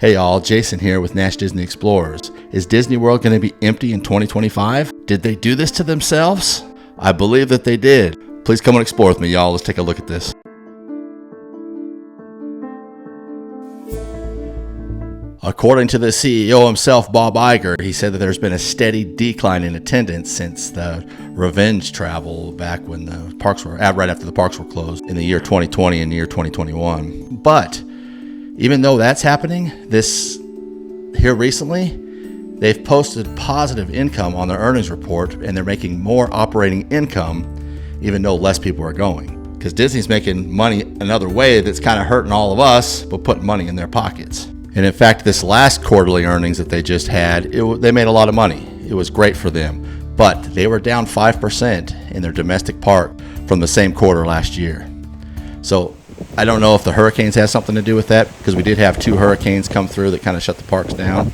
Hey y'all, Jason here with Nash Disney Explorers. Is Disney World going to be empty in 2025? Did they do this to themselves? I believe that they did. Please come and explore with me, y'all. Let's take a look at this. According to the CEO himself, Bob Iger, he said that there's been a steady decline in attendance since the revenge travel back when the parks were, right after the parks were closed in the year 2020 and the year 2021. But even though that's happening, here recently, they've posted positive income on their earnings report, and they're making more operating income, even though less people are going. Because Disney's making money another way that's kind of hurting all of us, but putting money in their pockets. And in fact, this last quarterly earnings that they just had, they made a lot of money. It was great for them, but they were down 5% in their domestic park from the same quarter last year. So I don't know if the hurricanes has something to do with that, because we did have 2 hurricanes come through that kind of shut the parks down.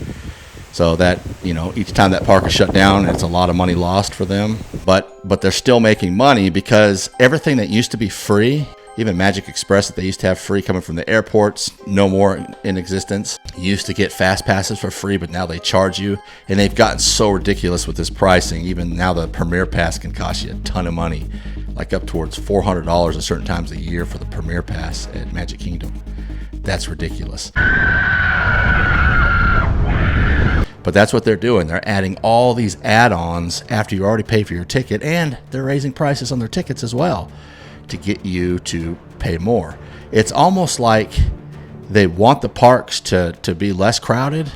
So that, each time that park is shut down, it's a lot of money lost for them. But they're still making money because everything that used to be free, even Magic Express that they used to have free coming from the airports, no more in existence. You used to get fast passes for free, but now they charge you. And they've gotten so ridiculous with this pricing. Even now the Premier Pass can cost you a ton of money, like up towards $400 at certain times a year for the Premier Pass at Magic Kingdom. That's ridiculous. But that's what they're doing. They're adding all these add-ons after you already pay for your ticket, and they're raising prices on their tickets as well to get you to pay more. It's almost like they want the parks to be less crowded,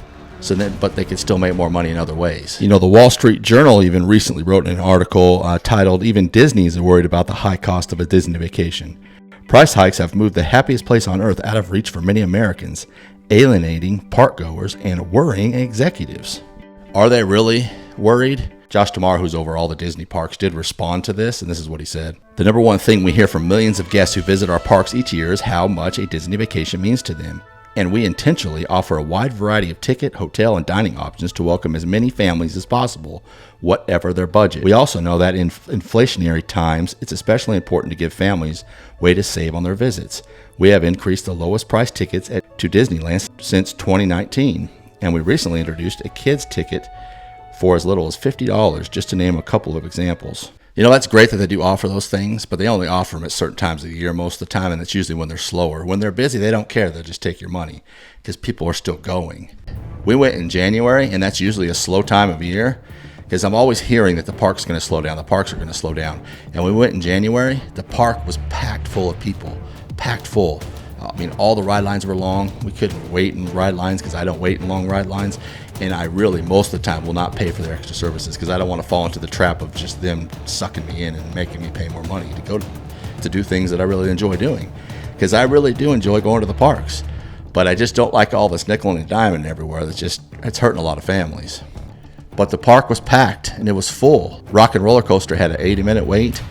but they can still make more money in other ways. The Wall Street Journal even recently wrote an article titled, "Even Disney is worried about the high cost of a Disney vacation. Price hikes have moved the happiest place on earth out of reach for many Americans, alienating park goers and worrying executives." Are they really worried? Josh Tamar, who's over all the Disney parks, did respond to this, and this is what he said. "The number one thing we hear from millions of guests who visit our parks each year is how much a Disney vacation means to them. And we intentionally offer a wide variety of ticket, hotel, and dining options to welcome as many families as possible, whatever their budget. We also know that in inflationary times, it's especially important to give families a way to save on their visits. We have increased the lowest price tickets to Disneyland since 2019, and we recently introduced a kids ticket for as little as $50, just to name a couple of examples." That's great that they do offer those things, but they only offer them at certain times of the year most of the time, and it's usually when they're slower. When they're busy, they don't care. They'll just take your money because people are still going. We went in January, and that's usually a slow time of year because I'm always hearing that the park's going to slow down. The parks are going to slow down. And we went in January, the park was packed full of people, packed full. All the ride lines were long. We couldn't wait in ride lines because I don't wait in long ride lines. And I really, most of the time, will not pay for their extra services because I don't want to fall into the trap of just them sucking me in and making me pay more money to go to do things that I really enjoy doing. Because I really do enjoy going to the parks. But I just don't like all this nickel and diamond everywhere. It's hurting a lot of families. But the park was packed and it was full. Rock and Roller Coaster had an 80-minute wait.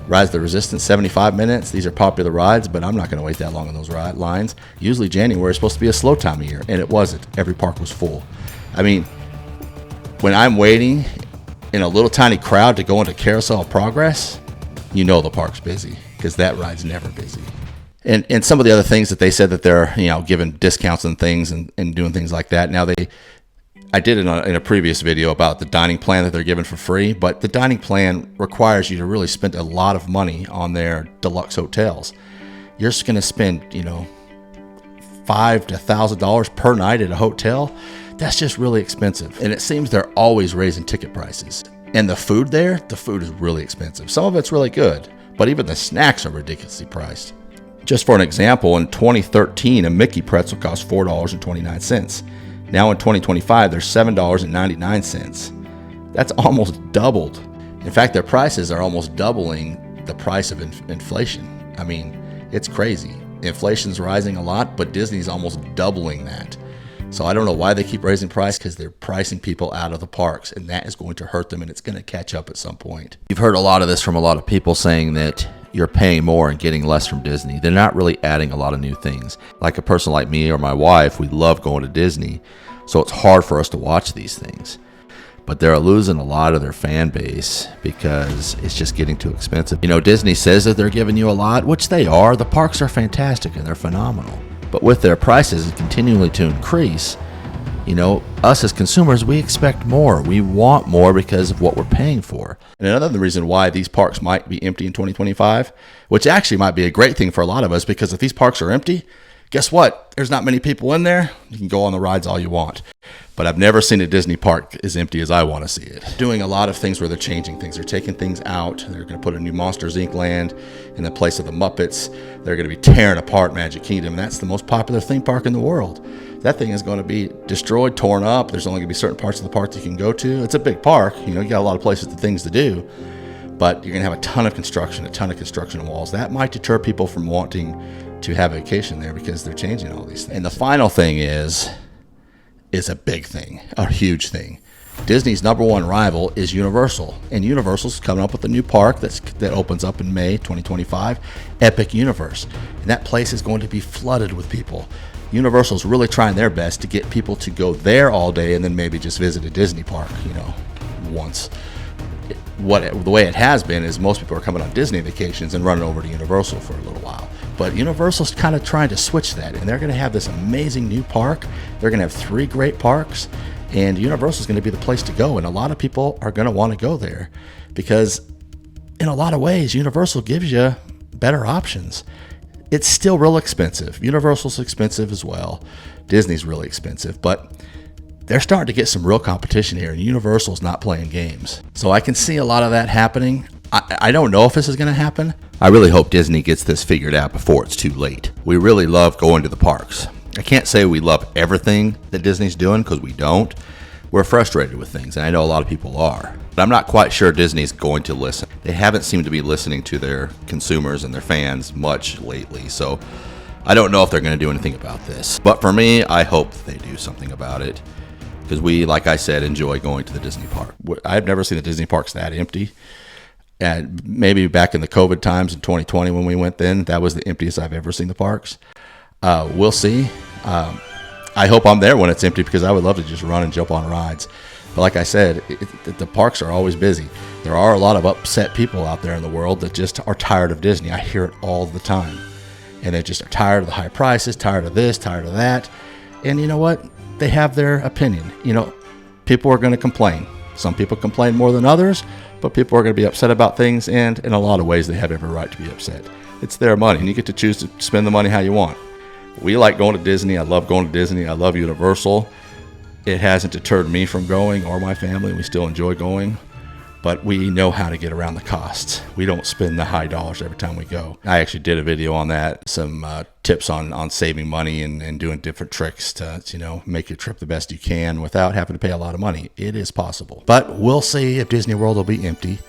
Rise of the Resistance, 75 minutes. These are popular rides, but I'm not going to wait that long on those ride lines. Usually January is supposed to be a slow time of year, and it wasn't. Every park was full. When I'm waiting in a little tiny crowd to go into Carousel of Progress, the park's busy because that ride's never busy. And some of the other things that they said that they're giving discounts and things and doing things like that. Now I did in a previous video about the dining plan that they're giving for free, but the dining plan requires you to really spend a lot of money on their deluxe hotels. You're just going to spend, $5,000 to $1,000 per night at a hotel. That's just really expensive. And it seems they're always raising ticket prices. And the food is really expensive. Some of it's really good, but even the snacks are ridiculously priced. Just for an example, in 2013, a Mickey pretzel cost $4.29. Now in 2025, they're $7.99. That's almost doubled. In fact, their prices are almost doubling the price of inflation. It's crazy. Inflation's rising a lot, but Disney's almost doubling that. So I don't know why they keep raising price, because they're pricing people out of the parks, and that is going to hurt them, and it's going to catch up at some point. You've heard a lot of this from a lot of people saying that you're paying more and getting less from Disney. They're not really adding a lot of new things. Like a person like me or my wife, we love going to Disney, so it's hard for us to watch these things. But they're losing a lot of their fan base because it's just getting too expensive. Disney says that they're giving you a lot, which they are. The parks are fantastic and they're phenomenal. But with their prices continually to increase, you know, us as consumers, we expect more. We want more because of what we're paying for. And another reason why these parks might be empty in 2025, which actually might be a great thing for a lot of us, because if these parks are empty, guess what? There's not many people in there. You can go on the rides all you want. But I've never seen a Disney park as empty as I want to see it. Doing a lot of things where they're changing things. They're taking things out. They're going to put a new Monsters, Inc. land in the place of the Muppets. They're going to be tearing apart Magic Kingdom. And that's the most popular theme park in the world. That thing is going to be destroyed, torn up. There's only going to be certain parts of the park that you can go to. It's a big park. You know, you got a lot of places and things to do. But you're going to have a ton of construction walls. That might deter people from wanting to have a vacation there because they're changing all these things. And the final thing is a big thing, a huge thing. Disney's number one rival is Universal, and Universal's coming up with a new park that opens up in May 2025, Epic Universe, and that place is going to be flooded with people. Universal's really trying their best to get people to go there all day and then maybe just visit a Disney park, you know, once. The way it has been is most people are coming on Disney vacations and running over to Universal for a little while. But Universal's kind of trying to switch that, and they're going to have this amazing new park. They're going to have 3 great parks, and Universal's going to be the place to go. And a lot of people are going to want to go there because in a lot of ways, Universal gives you better options. It's still real expensive. Universal's expensive as well. Disney's really expensive, but they're starting to get some real competition here, and Universal's not playing games. So I can see a lot of that happening. I don't know if this is going to happen. I really hope Disney gets this figured out before it's too late. We really love going to the parks. I can't say we love everything that Disney's doing because we don't. We're frustrated with things, and I know a lot of people are. But I'm not quite sure Disney's going to listen. They haven't seemed to be listening to their consumers and their fans much lately, so I don't know if they're going to do anything about this. But for me, I hope they do something about it because we, like I said, enjoy going to the Disney park. I've never seen the Disney parks that empty. And maybe back in the COVID times in 2020 when we went then, that was the emptiest I've ever seen the parks. We'll see. I hope I'm there when it's empty because I would love to just run and jump on rides. But like I said, the parks are always busy. There are a lot of upset people out there in the world that just are tired of Disney. I hear it all the time. And they just are tired of the high prices, tired of this, tired of that. And you know what? They have their opinion. You know, people are going to complain. Some people complain more than others, but people are going to be upset about things, and in a lot of ways, they have every right to be upset. It's their money, and you get to choose to spend the money how you want. We like going to Disney. I love going to Disney. I love Universal. It hasn't deterred me from going or my family. We still enjoy going, but we know how to get around the costs. We don't spend the high dollars every time we go. I actually did a video on that, some tips on saving money and doing different tricks to, you know, make your trip the best you can without having to pay a lot of money. It is possible. But we'll see if Disney World will be empty.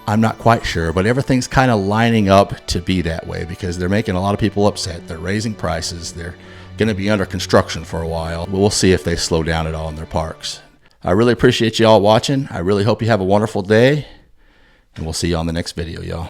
I'm not quite sure, but everything's kind of lining up to be that way because they're making a lot of people upset. They're raising prices. They're going to be under construction for a while. We'll see if they slow down at all in their parks. I really appreciate you all watching. I really hope you have a wonderful day, and we'll see you on the next video, y'all.